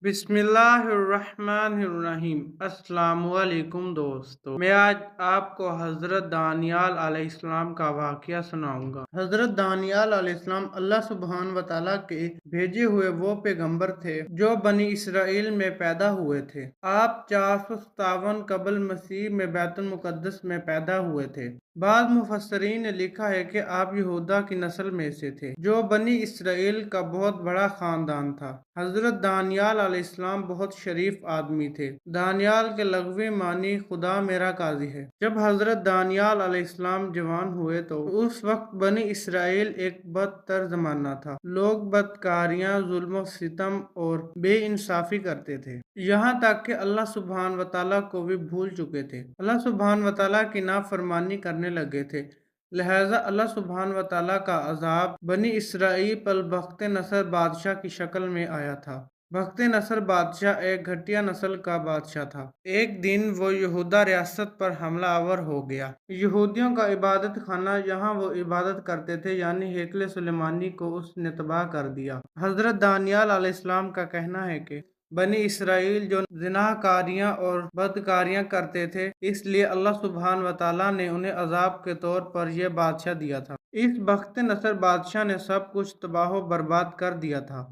बिस्मिल्लाहिर्रहमानिर्रहीम। अस्सलामुअलैकुम दोस्तों, मैं आज आपको हज़रत दानियाल अलैहिस्सलाम का वाक़या सुनाऊंगा। हज़रत दानियाल अलैहिस्सलाम अल्लाह सुब्हान व तआला के भेजे हुए वो पैगंबर थे जो बनी इसराइल में पैदा हुए थे। आप 457 कबल मसीह में बैतुल मुक़द्दस में पैदा हुए थे। बाद मुफस्सरीन ने लिखा है कि आप यहूदा की नस्ल में से थे जो बनी इसराइल का बहुत बड़ा खानदान था। हजरत दानियाल अलैहिस्सलाम बहुत शरीफ आदमी थे। दानियाल के लग़वी मानी खुदा मेरा काजी है। जब हजरत दानियाल अलैहिस्सलाम जवान हुए तो उस वक्त बनी इसराइल एक बदतर जमाना था। लोग बदकारियां, जुल्म सितम और बेइंसाफी करते थे, यहाँ तक कि अल्लाह सुब्हान व तआला को भी भूल चुके थे। अल्लाह सुब्हान व तआला की नाफरमानी करने लगे थे। लिहाजा अल्लाह सुब्हान व तआला का अजाब बनी इसराइल पर बख्त नसर बादशाह की शक्ल में आया था। बख्त नसर बादशाह एक घटिया नस्ल का बादशाह था। एक दिन वो यहूदा रियासत पर हमला आवर हो गया। यहूदियों का इबादत खाना जहाँ वो इबादत करते थे यानी हेकले सुलेमानी को उसने तबाह कर दिया। हजरत दानियाल अलैहिस्सलाम का कहना है कि बनी इसराइल जो जिनाहकारियां और बदकारियां करते थे, इसलिए अल्लाह सुब्हान व तआला ने उन्हें अजाब के तौर पर यह बादशाह दिया था। इस बख्त नसर बादशाह ने सब कुछ तबाह बर्बाद कर दिया था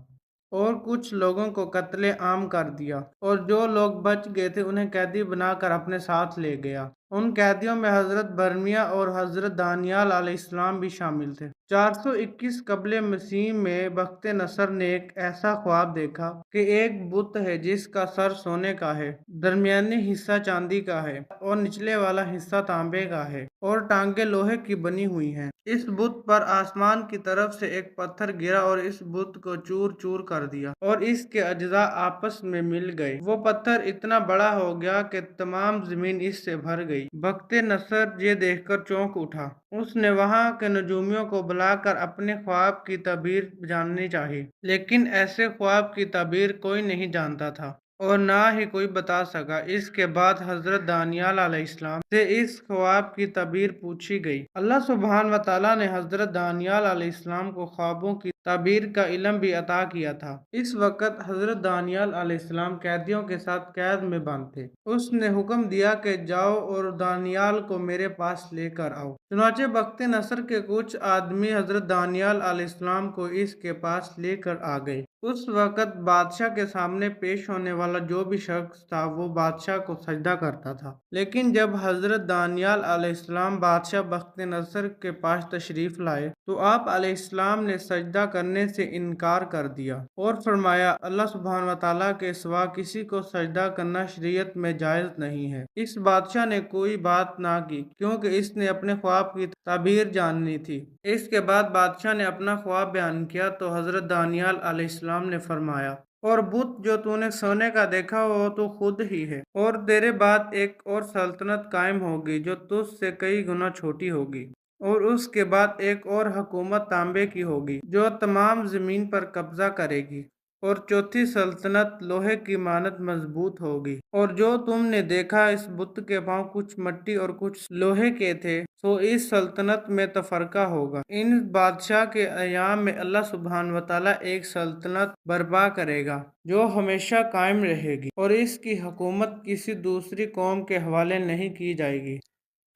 और कुछ लोगों को कत्ले आम कर दिया, और जो लोग बच गए थे उन्हें कैदी बनाकर अपने साथ ले गया। उन कैदियों में हजरत बरमिया और हजरत दानियाल अलैहिस्सलाम भी शामिल थे। 421 कबले मसीह में बख्त नसर ने एक ऐसा ख्वाब देखा कि एक बुत है जिसका सर सोने का है, दरमियानी हिस्सा चांदी का है और निचले वाला हिस्सा तांबे का है और टांगे लोहे की बनी हुई हैं। इस बुत पर आसमान की तरफ से एक पत्थर गिरा और इस बुत को चूर चूर कर दिया और इसके अज्जा आपस में मिल गए। वो पत्थर इतना बड़ा हो गया कि तमाम जमीन इससे भर गई। बख्त नसर ये देखकर चौंक उठा। उसने वहां के नजूमियों को बुलाकर अपने ख्वाब की ताबीर जाननी चाहिए, लेकिन ऐसे ख्वाब की ताबीर कोई नहीं जानता था और ना ही कोई बता सका। इसके बाद हजरत दानियाल अलैहिस्सलाम से इस ख्वाब की ताबीर पूछी गई। अल्लाह सुब्हान व तआला ने हजरत दानियाल अलैहिस्सलाम को ख्वाबों की ताबीर का इल्म भी अता किया था। इस वक्त हजरत दानियाल अलैहिस्सलाम कैदियों के साथ कैद में बंद थे। उसने हुक्म दिया कि जाओ और दानियाल को मेरे पास लेकर आओ। चुनाचे बख्त नसर के कुछ आदमी हजरत दानियाल अलैहिस्सलाम को इसके पास लेकर आ गए। उस वक्त बादशाह के सामने पेश होने वाला जो भी शख्स था वो बादशाह को सजदा करता था। लेकिन जब हजरत दानियाल अलैहिस्सलाम बादशाह बख्त नसर के पास तशरीफ लाए तो आप अलैहिस्सलाम ने सजदा करने से इनकार कर दिया और फरमाया, अल्लाह सुब्हान व तआला के सिवा किसी को सजदा करना शरीयत में जायज नहीं है। इस बादशाह ने कोई बात ना की क्योंकि इसने अपने ख्वाब की ताबीर जाननी थी। इसके बाद बादशाह ने अपना ख्वाब बयान किया तो हजरत दानियाल अलैहिस्सलाम ने फरमाया, और बुत जो तूने सोने का देखा वो तो खुद ही है, और तेरे बाद एक और सल्तनत कायम होगी जो तुझसे कई गुना छोटी होगी, और उसके बाद एक और हुकूमत तांबे की होगी जो तमाम जमीन पर कब्जा करेगी, और चौथी सल्तनत लोहे की मानद मजबूत होगी। और जो तुमने देखा इस बुत के पांव कुछ मिट्टी और कुछ लोहे के थे, तो इस सल्तनत में तफरका होगा। इन बादशाह के अयाम में अल्लाह सुब्हान व तआला एक सल्तनत बर्पा करेगा जो हमेशा कायम रहेगी और इसकी हुकूमत किसी दूसरी कौम के हवाले नहीं की जाएगी।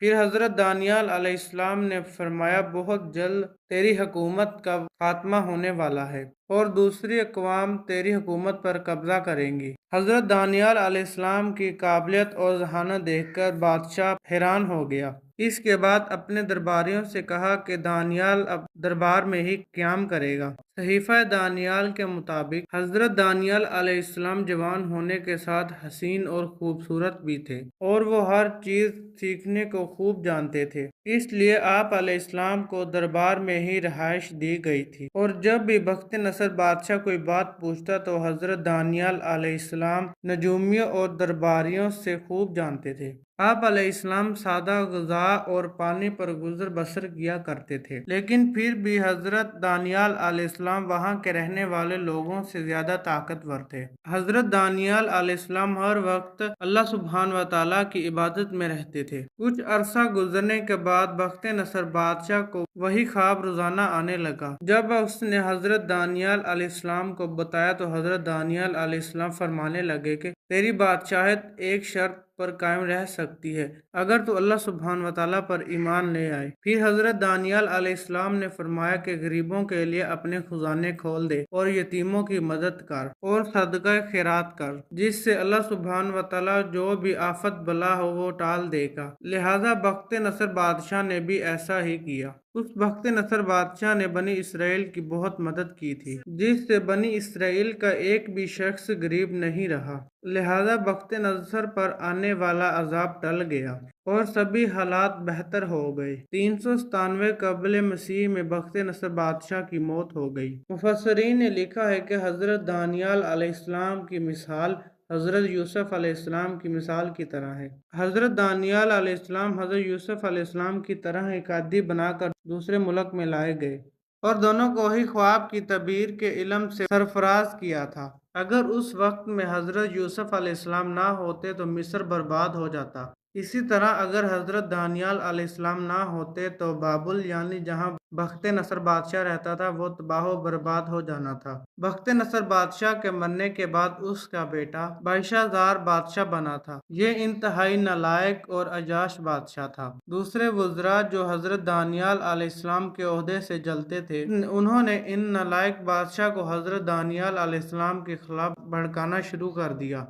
फिर हजरत दानियाल अलैहिस्सलाम ने फरमाया, बहुत जल्द तेरी हुकूमत का खात्मा होने वाला है और दूसरी अक़वाम तेरी हुकूमत पर कब्जा करेंगी। हजरत दानियाल अलैहिस्सलाम की काबिलियत और जहानत देखकर बादशाह हैरान हो गया। इसके बाद अपने दरबारियों से कहा कि दानियाल अब दरबार में ही क़याम करेगा। सहीफ़ा दानियाल के मुताबिक हजरत दानियाल अलैहिस्सलाम जवान होने के साथ हसीन और खूबसूरत भी थे और वो हर चीज़ सीखने को खूब जानते थे। इसलिए आप अलैहिस्सलाम को दरबार में ही रहाइश दी गई थी, और जब भी बख्त नसर बादशाह कोई बात पूछता तो हजरत दानियाल अलैहिस्सलाम नजूमियों और दरबारियों से खूब जानते थे। आप अलैहिस्सलाम सादा ग़िज़ा और पानी पर गुजर बसर किया करते थे, लेकिन फिर भी हजरत दानियाल अलैहिस्सलाम السلام وہاں کے رہنے والے لوگوں سے زیادہ طاقتور تھے۔ حضرت دانیال علیہ السلام ہر وقت اللہ سبحانہ و تعالیٰ کی عبادت میں رہتے تھے۔ کچھ عرصہ گزرنے کے بعد بخت نصر بادشاہ کو وہی خواب روزانہ آنے لگا۔ جب اس نے حضرت دانیال علیہ السلام کو بتایا تو حضرت دانیال علیہ السلام فرمانے لگے کہ تیری بادشاہت ایک شرط پر قائم رہ سکتی ہے، اگر تو اللہ سبحانہ و تعالیٰ پر ایمان لے آئے۔ پھر حضرت دانیال علیہ السلام نے فرمایا کہ غریبوں کے لیے اپنے خزانے کھول دے اور یتیموں کی مدد کر اور صدقہ خیرات کر، جس سے اللہ سبحانہ و تعالیٰ جو بھی آفت بلا ہو وہ ٹال دے گا۔ لہذا بخت نصر بادشاہ نے بھی ایسا ہی کیا۔ اس بخت نصر بادشاہ نے بنی اسرائیل کی بہت مدد کی تھی، جس سے بنی اسرائیل کا ایک بھی شخص غریب نہیں رہا۔ لہذا بخت نصر پر آنے والا عذاب ٹل گیا اور سبھی حالات بہتر ہو گئے۔ 397 قبل مسیح میں بخت نصر بادشاہ کی موت ہو گئی۔ مفسرین نے لکھا ہے کہ حضرت دانیال علیہ السلام کی مثال حضرت یوسف علیہ السلام کی مثال کی طرح ہے۔ حضرت دانیال علیہ السلام حضرت یوسف علیہ السلام کی طرح ایک قیدی بنا کر دوسرے ملک میں لائے گئے اور دونوں کو ہی خواب کی تعبیر کے علم سے سرفراز کیا تھا۔ اگر اس وقت میں حضرت یوسف علیہ السلام نہ ہوتے تو مصر برباد ہو جاتا۔ اسی طرح اگر حضرت دانیال علیہ السلام نہ ہوتے تو بابل یعنی جہاں بخت نصر بادشاہ رہتا تھا وہ تباہ و برباد ہو جانا تھا۔ بخت نصر بادشاہ کے مرنے کے بعد اس کا بیٹا بلشازار بادشاہ بنا تھا۔ یہ انتہائی نالائق اور عیاش بادشاہ تھا۔ دوسرے وزراء جو حضرت دانیال علیہ السلام کے عہدے سے جلتے تھے، انہوں نے ان نالائق بادشاہ کو حضرت دانیال علیہ السلام کے خلاف بھڑکانا شروع کر دیا۔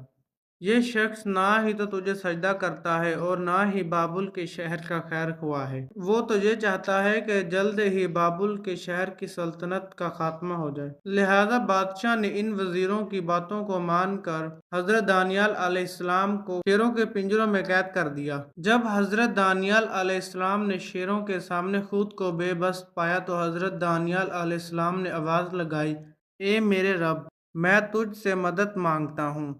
یہ شخص نہ ہی تو تجھے سجدہ کرتا ہے اور نہ ہی بابل کے شہر کا خیر خواہ ہے۔ وہ تو یہ چاہتا ہے کہ جلد ہی بابل کے شہر کی سلطنت کا خاتمہ ہو جائے۔ لہذا بادشاہ نے ان وزیروں کی باتوں کو مان کر حضرت دانیال علیہ السلام کو شیروں کے پنجروں میں قید کر دیا۔ جب حضرت دانیال علیہ السلام نے شیروں کے سامنے خود کو بے بس پایا تو حضرت دانیال علیہ السلام نے آواز لگائی، اے میرے رب، میں تجھ سے مدد مانگتا ہوں،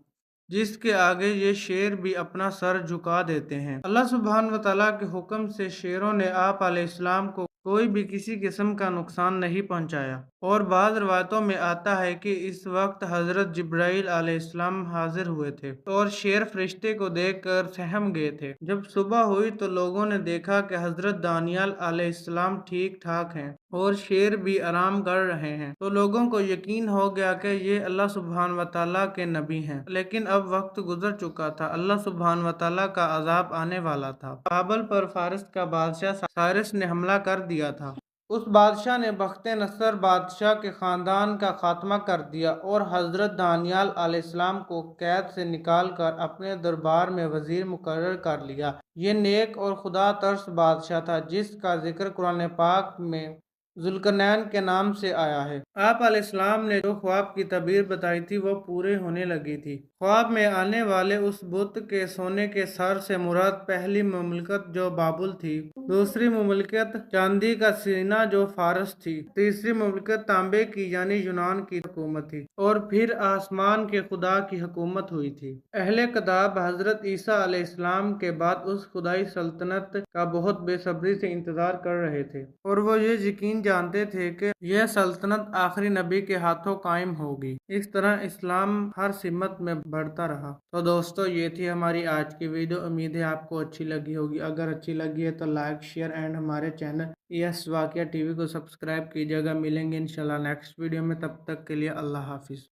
جس کے آگے یہ شیر بھی اپنا سر جھکا دیتے ہیں۔ اللہ سبحانہ و تعالیٰ کے حکم سے شیروں نے آپ علیہ السلام کو کوئی بھی کسی قسم کا نقصان نہیں پہنچایا، اور بعض روایتوں میں آتا ہے کہ اس وقت حضرت جبرائیل علیہ السلام حاضر ہوئے تھے اور شیر فرشتے کو دیکھ کر سہم گئے تھے۔ جب صبح ہوئی تو لوگوں نے دیکھا کہ حضرت دانیال علیہ السلام ٹھیک ٹھاک ہیں اور شیر بھی آرام کر رہے ہیں، تو لوگوں کو یقین ہو گیا کہ یہ اللہ سبحانہ و تعالیٰ کے نبی ہیں۔ لیکن اب وقت گزر چکا تھا، اللہ سبحانہ و تعالیٰ کا عذاب آنے والا تھا۔ بابل پر فارس کا بادشاہ سائرس نے حملہ کر دیا تھا۔ اس بادشاہ نے بخت نصر بادشاہ کے خاندان کا خاتمہ کر دیا اور حضرت دانیال علیہ السلام کو قید سے نکال کر اپنے دربار میں وزیر مقرر کر لیا۔ یہ نیک اور خدا ترس بادشاہ تھا جس کا ذکر قرآن پاک میں ذوالقرنین کے نام سے آیا ہے۔ آپ علیہ السلام نے جو خواب کی تعبیر بتائی تھی وہ پورے ہونے لگی تھی۔ خواب میں آنے والے اس بت کے سونے کے سر سے مراد پہلی مملکت جو بابل تھی، دوسری مملکت چاندی کا سینہ جو فارس تھی، تیسری مملکت تانبے کی یعنی یونان کی حکومت تھی، اور پھر آسمان کے خدا کی حکومت ہوئی تھی۔ اہل کتاب حضرت عیسیٰ علیہ السلام کے بعد اس خدائی سلطنت کا بہت بے صبری سے انتظار کر رہے تھے، اور وہ یہ یقین جانتے تھے کہ یہ سلطنت آخری نبی کے ہاتھوں قائم ہوگی۔ اس طرح اسلام ہر سمت میں بڑھتا رہا۔ تو دوستو، یہ تھی ہماری آج کی ویڈیو۔ امید ہے آپ کو اچھی لگی ہوگی۔ اگر اچھی لگی ہے تو لائک، شیئر اینڈ ہمارے چینل ES واقعہ TV کو سبسکرائب کیجیے گا۔ ملیں گے انشاءاللہ نیکسٹ ویڈیو میں، تب تک کے لیے اللہ حافظ۔